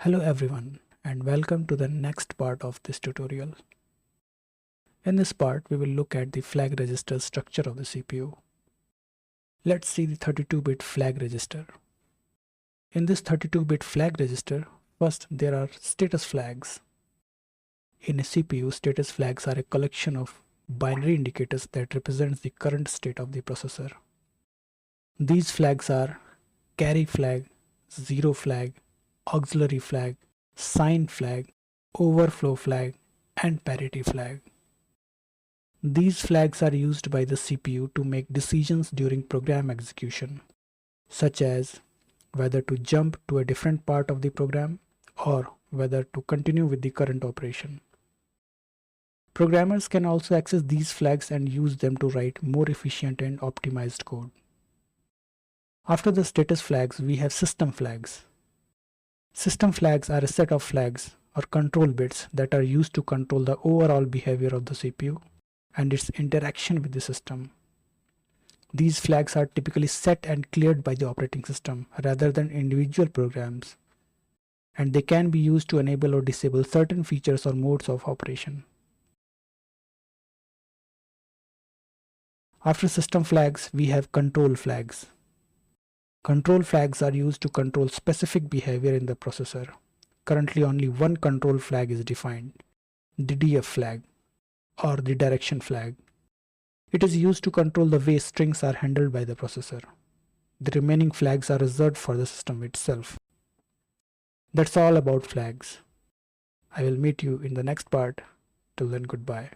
Hello everyone and welcome to the next part of this tutorial. In this part we will look at the flag register structure of the CPU. Let's see the 32-bit flag register. In this 32-bit flag register, first there are status flags. In a CPU, status flags are a collection of binary indicators that represents the current state of the processor. These flags are carry flag, zero flag, auxiliary flag, sign flag, overflow flag, and parity flag. These flags are used by the CPU to make decisions during program execution, such as whether to jump to a different part of the program or whether to continue with the current operation. Programmers can also access these flags and use them to write more efficient and optimized code. After the status flags, we have system flags. System flags are a set of flags or control bits that are used to control the overall behavior of the CPU and its interaction with the system. These flags are typically set and cleared by the operating system rather than individual programs, and they can be used to enable or disable certain features or modes of operation. After system flags, we have control flags. Control flags are used to control specific behavior in the processor. Currently only one control flag is defined, the DF flag or the direction flag. It is used to control the way strings are handled by the processor. The remaining flags are reserved for the system itself. That's all about flags. I will meet you in the next part. Till then, goodbye.